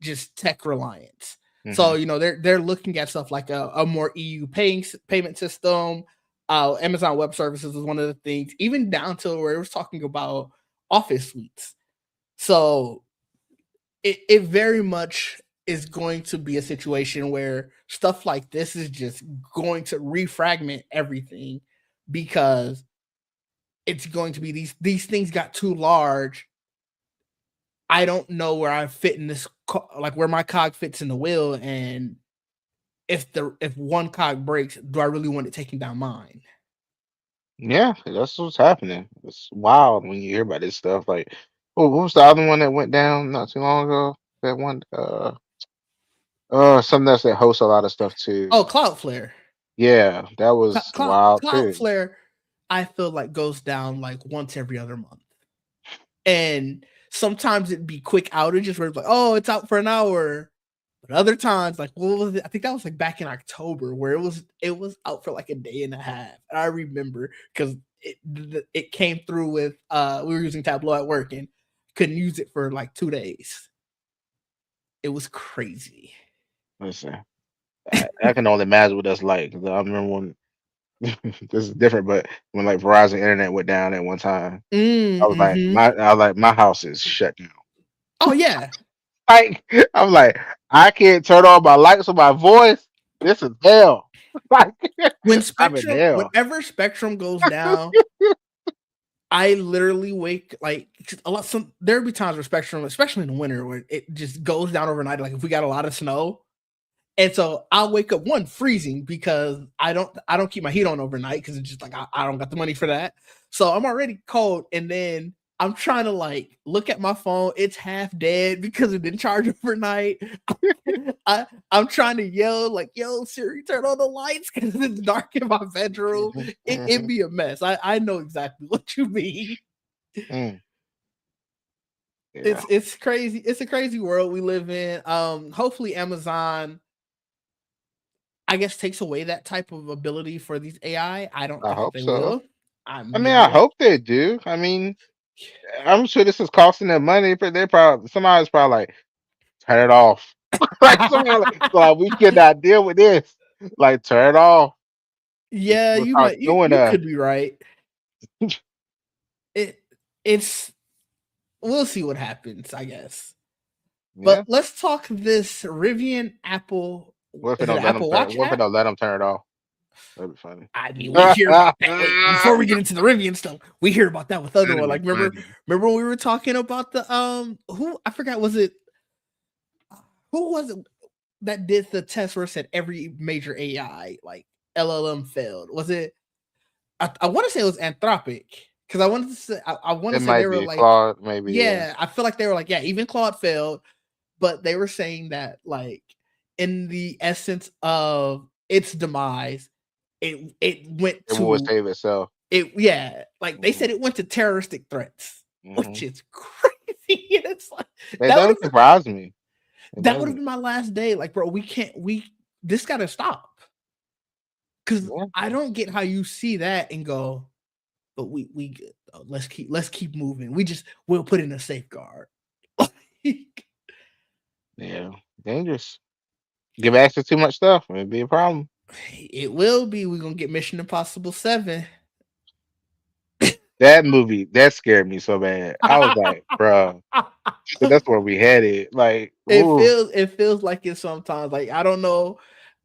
just tech reliance. So they're looking at stuff like a more EU payment system. Amazon Web Services is one of the things, even down to where it was talking about Office suites. So it very much is going to be a situation where stuff like this is just going to refragment everything because it's going to be these things got too large. I don't know where I fit in this, like where my cog fits in the wheel, and if one cog breaks, do I really want it taking down mine? Yeah, that's what's happening. It's wild when you hear about this stuff. Like, oh, what was the other one that went down not too long ago? That one, something else that hosts a lot of stuff too. Oh, Cloudflare. Yeah, that was wild too. Cloudflare, I feel like goes down like once every other month, and sometimes it'd be quick outages where it's like, oh, it's out for an hour. But other times, like what was it? I think that was like back in October where it was out for like a day and a half. And I remember because it came through with we were using Tableau at work and couldn't use it for like 2 days. It was crazy. Listen, I can only imagine what that's like. 'Cause I remember when this is different, but when like Verizon Internet went down at one time, I was like, my house is shut down. Oh yeah. Like I'm like, I can't turn on my lights or my voice. This is hell. Like I'm in hell. Whenever Spectrum goes down, I literally wake like there'll be times where Spectrum, especially in the winter, where it just goes down overnight. Like if we got a lot of snow, and so I'll wake up freezing because I don't keep my heat on overnight because it's just like I don't got the money for that. So I'm already cold, and then I'm trying to like look at my phone. It's half dead because it didn't charge overnight. I'm trying to yell like, "Yo, Siri, turn on the lights," because it's dark in my bedroom. It'd be a mess. I know exactly what you mean. Yeah. It's crazy. It's a crazy world we live in. Hopefully Amazon, I guess, takes away that type of ability for these AI. I don't I think hope they so. will. I mean, I hope they do. I mean, I'm sure this is costing them money, but somebody's probably like, turn it off. Like somebody like we cannot deal with this. Like turn it off. Yeah, We'll start you could be right. It's we'll see what happens, I guess. Yeah. But let's talk this Rivian Apple. What if it Is it don't let them Apple turn? Watch What if it app? don't let them turn it off? That'd be funny. I mean, we hear about that. Wait, before we get into the Rivian stuff, we hear about that with other one. Like, remember when we were talking about the who I forgot who was it that did the test where it said every major AI like LLM failed? Was it? I want to say it was Anthropic because I wanted to say I want It to say might they were be like, Claude, maybe. Yeah. yeah, I feel like they were like, yeah, even Claude failed, but they were saying that like in the essence of its demise, it went It will to save itself. like they said Mhm, it went to terroristic threats, which mhm. is crazy. And it's like It that would doesn't have surprise me. It that would have doesn't. been my last day. Like, bro, we can't we this gotta stop. Cause Yeah, I don't get how you see that and go, but we good. Though. Let's keep moving. We'll put in a safeguard. Like, yeah. Dangerous. Give access to too much stuff. It'd be a problem. it will be. We're gonna get Mission Impossible 7. That movie that scared me so bad. I was like, bro, that's where we headed. Like, ooh, It feels like it sometimes. Like I don't know.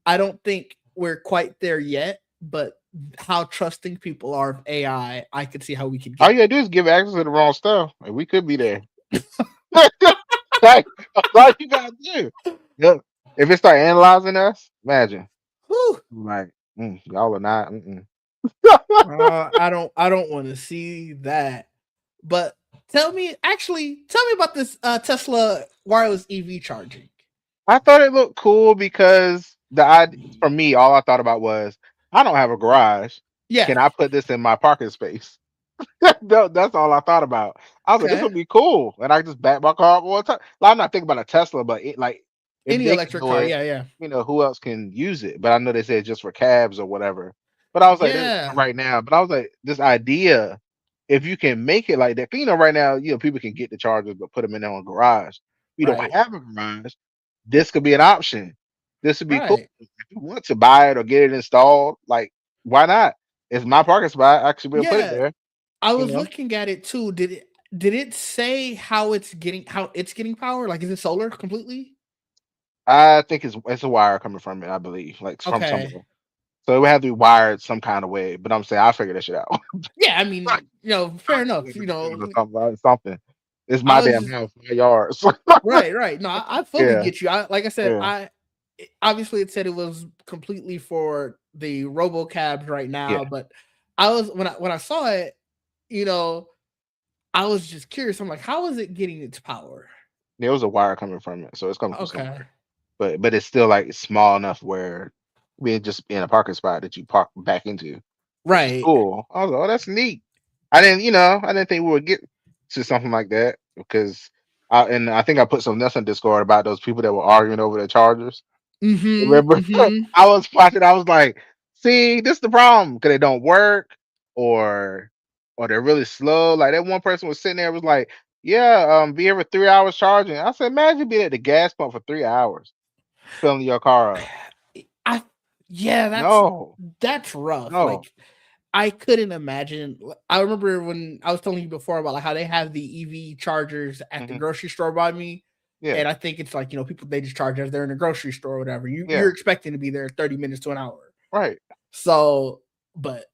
I don't think we're quite there yet, but how trusting people are of AI, I could see how we could all get you gotta do is give access to the wrong stuff. Like, we could be there. Like, that's all you gotta do. Yep. If it start analyzing us, imagine. there. Like, y'all are not. Mm-mm. I don't want to see that. But tell me about this Tesla wireless EV charging. I thought it looked cool because for me, all I thought about was I don't have a garage. Can Yeah. I put this in my parking space? That's all I thought about. I was like, this Okay. would be cool, and I just back my car up all the time. Like, I'm not thinking about a Tesla, but like if Any they can electric do car. it, Yeah, yeah. who else can use it? But I know they said just for cabs or whatever. But I was like, this Yeah. right now. But I was like, this idea, if you can make it like that, 'cause, right now, people can get the chargers but put them in their own garage. We don't Right. have a garage. This could be an option. This would be cool. Right. If you want to buy it or get it installed, like why not? It's my parking spot. I should be able to put it Yeah. there. I You was know. looking at it too. Did it say how it's getting power? Like is it solar completely? I think it's a wire coming from it, I believe, like from Okay. somewhere. So it would have to be wired some kind of way. But I'm saying I'll figure that shit out. Yeah, I mean, fair I'll enough. figure it out or something. It's I my was damn just house, my yard. right, right. No, I fully Yeah, get you. Like I said, yeah, obviously it said it was completely for the robocabs right yeah. now, but I was when I saw it, you know, I was just curious. I'm like, how is it getting its power? There was a wire coming from it, so it's coming from Okay, somewhere. But it's still like small enough where we just in a parking spot that you park back into, which is right. cool. I was like, oh, that's neat. I didn't think we would get to something like that because I think I put some else on Discord about those people that were arguing over the Chargers. Mm-hmm. Remember, Mm-hmm. I was watching. I was like, "See, this is the problem because they don't work, or they're really slow." Like that one person was sitting there was like, "Yeah, be here for 3 hours charging." I said, "Imagine being at the gas pump for 3 hours filling your car up." I yeah, No, that's rough. no. Like I couldn't imagine. I remember when I was telling you before about like how they have the EV chargers at the Hmm. grocery store by me, Yeah, and I think it's like people they just charge as they're in a grocery store or whatever. You're yeah, expecting to be there 30 minutes to an hour. right, So, but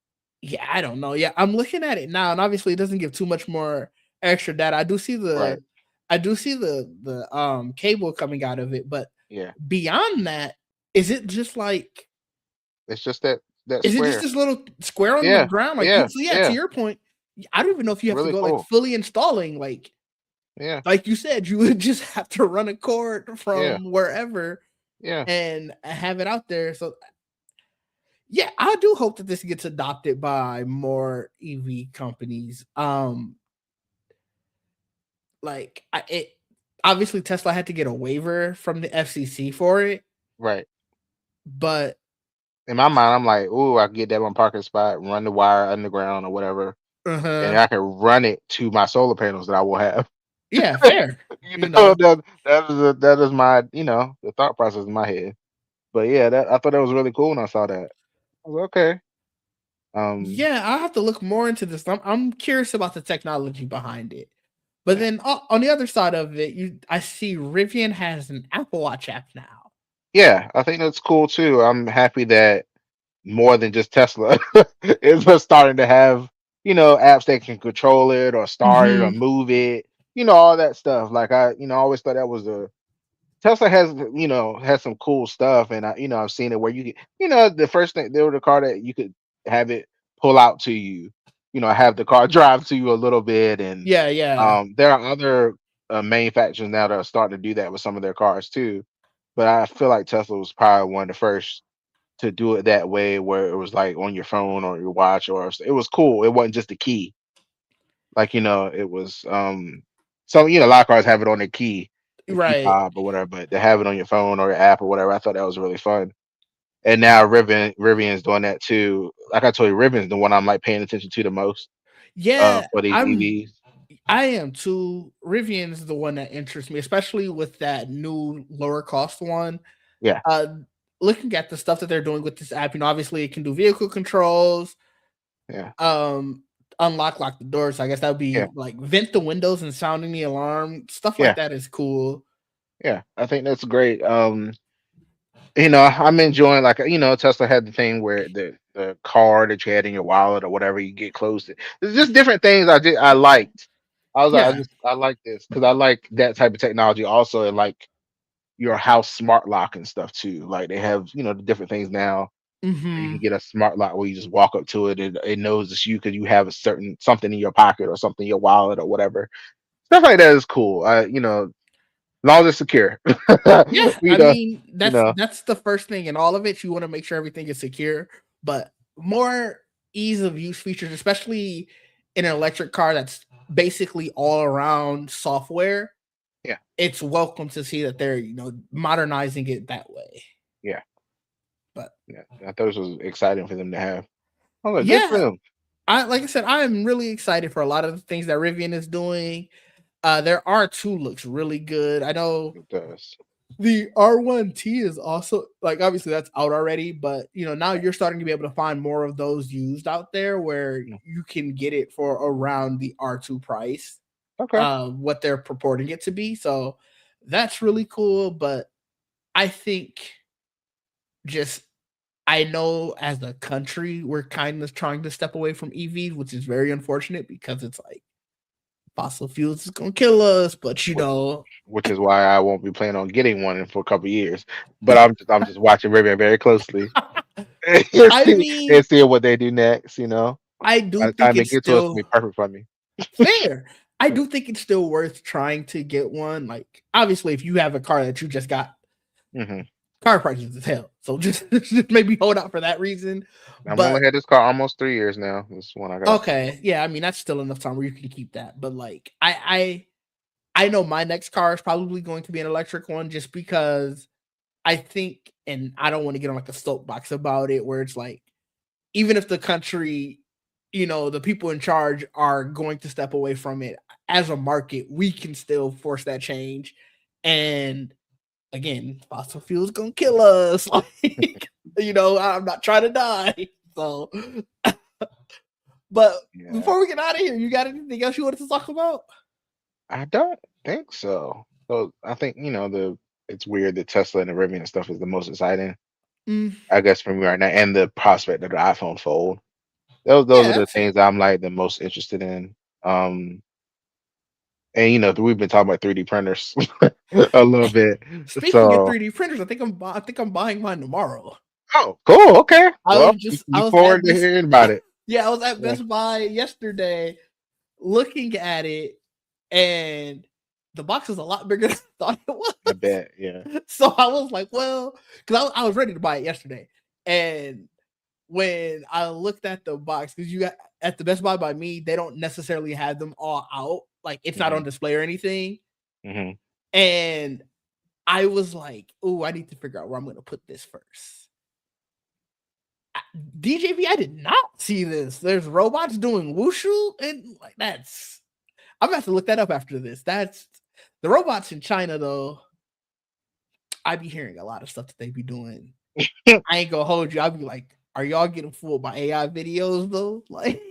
yeah, I don't know. Yeah, I'm looking at it now, and obviously it doesn't give too much more extra data. right. I do see the cable coming out of it, but Yeah, beyond that, is it just like it's just that is it just square. this little square on the Yeah, ground? Like yeah, so yeah, to yeah. your point, I don't even know if you have to Really go like cool. fully installing, Yeah, like you said, you would just have to run a cord yeah, from wherever yeah. and have it out there. So yeah, I do hope that this gets adopted by more EV companies. Like it obviously Tesla had to get a waiver from the FCC for it, Right. but In my mind, I'm like, "Ooh, I can get that one parking spot, run the wire underground or whatever." And uh-huh. I can run it to my solar panels that I will have. Yeah, fair. You You know, know. that is my the thought process in my head. But yeah, that I thought that was really cool when I saw that. I was like, okay. Um, Yeah, I'll have to look more into this. I'm curious about the technology behind it. But yeah, then on the other side of it, I see Rivian has an Apple Watch app now. yeah, I think that's cool too. I'm happy that more than just Tesla is starting to have apps that can control it or start it or Hmm. move it. All that stuff. Like I always thought that was the Tesla has some cool stuff, and I've seen it where you get, the first thing there was a car that you could have it pull out to you, have the car drive to you a little bit, and Yeah, yeah. there are other manufacturers now that are starting to do that with some of their cars too. But I feel like Tesla was probably one of the first, to do it that way, where it was like on your phone or your watch, or it was cool. It wasn't just a key, like it was so a lot of cars have it on their key Right. fob or whatever, but to have it on your phone or your app or whatever, I thought that was really fun. And now Rivian's doing that too. Like I told you, Rivian's the one I'm like paying attention to the most Yeah, for these EVs. I am too. Rivian is the one that interests me, especially with that new lower cost one. Yeah, Uh, Looking at the stuff that they're doing with this app, obviously it can do vehicle controls, yeah, um, lock the doors. I guess that would yeah, be like vent the windows and sounding the alarm. Stuff like yeah, that is cool. yeah. I think that's great. I'm enjoying, like, Tesla had the thing where the card that you had in your wallet or whatever, you get close to. There's just different things I liked. I was like, Yeah. I like this because I like that type of technology also, and like your house smart lock and stuff too. Like they have, the different things now. You Mm-hmm. can get a smart lock where you just walk up to it and it knows it's you because you have a certain something in your pocket or something in your wallet or whatever. Stuff like that is cool. Long as it's secure. Yeah, you I know, mean you know, that's the first thing in all of it. You want to make sure everything is secure, but more ease of use features, especially in an electric car that's basically all around software. yeah, It's welcome to see that they're modernizing it that way. yeah, But yeah. I thought this was exciting for them to have. I was like, good for yeah, them. I like I said, I am really excited for a lot of the things that Rivian is doing. Their R2 looks really good. I know It does. the R1T is also like obviously that's out already, but now you're starting to be able to find more of those used out there where Mm, you can get it for around the R2 price, okay. what they're purporting it to be. So that's really cool. But I think just I know as a country we're kind of trying to step away from EVs, which is very unfortunate because it's like fossil fuels is gonna kill us, but Which, which is why I won't be planning on getting one for a couple years. But I'm just watching Rivian very closely and I mean, seeing what they do next. I By do the think time they it's get to us, it'll be still perfect for me. fair. I do think it's still worth trying to get one. Like, obviously, if you have a car that you just got, Hmm. car prices is hell. So just maybe hold out for that reason. I've only But had this car almost 3 years now. This one I got. okay, yeah, I mean that's still enough time where you can keep that. But like, I know my next car is probably going to be an electric one, just because I think, and I don't want to get on like a soapbox about it, where it's like, even if the country, the people in charge are going to step away from it as a market, we can still force that change. And again, fossil fuels gonna kill us. Like, I'm not trying to die. So, but Yeah, before we get out of here, you got anything else you wanted to talk about? I don't think so. So I think the it's weird that Tesla and the Rivian stuff is the most exciting, Mm, I guess, for me right now, and the prospect of the iPhone Fold. Those yeah, are the that's fair. things I'm like the most interested in. And we've been talking about 3D printers a little bit. Speaking of So 3D printers, I think I'm buying mine tomorrow. oh, cool. Okay. Well, I look was forward at to this hearing about it. yeah, I was at Yeah, Best Buy yesterday looking at it, and the box is a lot bigger than I thought it was. I bet. Yeah. So I was like, well, because I was ready to buy it yesterday. And when I looked at the box, because you got at the Best Buy by me, they don't necessarily have them all out. Like it's not on Hmm. display or anything. Hmm. And I was like, oh, I need to figure out where I'm going to put this first. DJV, I did not see this. There's robots doing wushu, and like that's. I'm gonna have to look that up after this. That's the robots in China, though. I be hearing a lot of stuff that they be doing. I ain't gonna hold you. I'll be like, are y'all getting fooled by AI videos though? Like,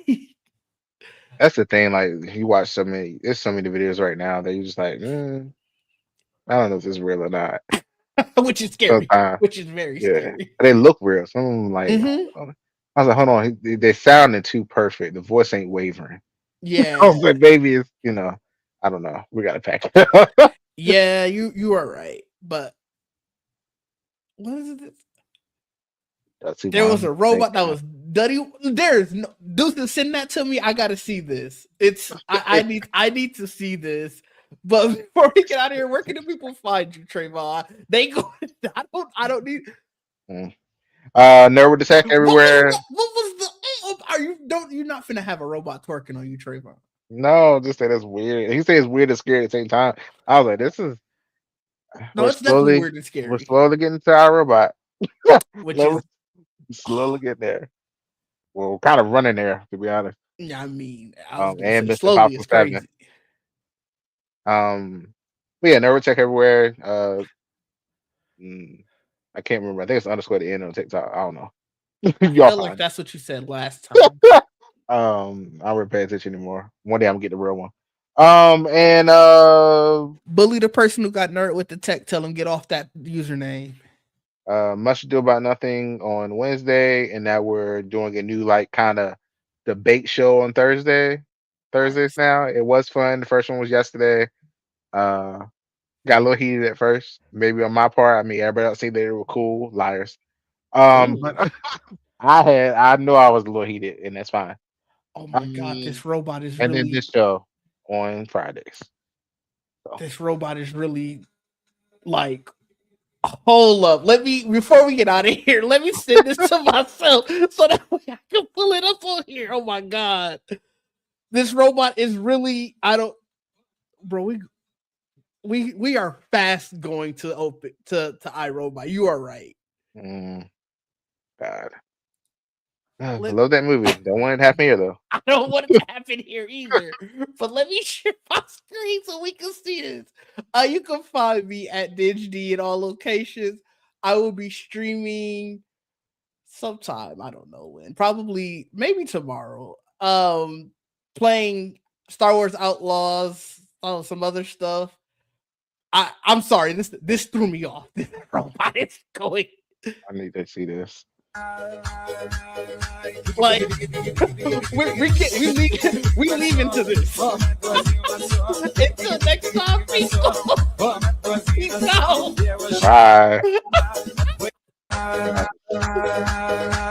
That's the thing. Like you watch so many, there's so many videos right now that you just like, I don't know if it's real or not. which is scary. Sometimes, Which is very yeah, scary. they look real. Some of them like, Hmm. I was like, hold on, they sounding too perfect. The voice ain't wavering. I was Yeah, like, maybe it's, I don't know. We gotta pack it up. yeah. You are right. But what is it? That's too There was long. a robot that was Duddy. There's no Deuce send that to me. I gotta see this. I need to see this. But before we get out of here, where can the people find you, Trayvon? They go. I don't need. Nerd with the tech everywhere. What was the? Are you don't? You're not finna have a robot twerking on you, Trayvon. No, just say that's weird. He said it's weird and scary at the same time. I was like, this is No, we're it's definitely slowly weird and we're scary. slowly getting to our robot. Which is, Slowly getting there. Well, kind of running there, to be honest. I mean, I was gonna And say Mr. slowly is 547. crazy. But yeah, Nerd Tech everywhere. I can't remember. I think it's underscore at the end on TikTok. I don't know. I Y'all feel like fine. that's what you said last time. I don't really pay attention anymore. One day I'm gonna get the real one. And Bully the person who got nerd with the tech. Tell him get off that username. Much Ado About Nothing on Wednesday, and now we're doing a new like kind of debate show on Thursdays Nice. now. It was fun. The first one was yesterday. Got a little heated at first, maybe on my part. I mean, everybody else said they were cool. Liars. But Ooh. I know I was a little heated, and that's fine. Oh my god, this robot is And then really. this show on Fridays. So This robot is really like. Hold up. Let me before we get out of here. Let me send this to myself so that way I can pull it up on here. Oh my god, this robot is really. I don't, bro. We are fast going to open to iRobot. You are right. God, I love that movie. Don't want it to happen here though. I don't want it to happen here either. But let me share my screen so we can see this. You can find me at DidgeD in all locations. I will be streaming sometime. I don't know when. Probably maybe tomorrow. Playing Star Wars Outlaws, some other stuff. I'm sorry. This threw me off. This robot is going. I need to see this. Like we leave into this. Until next time, peace out. Bye.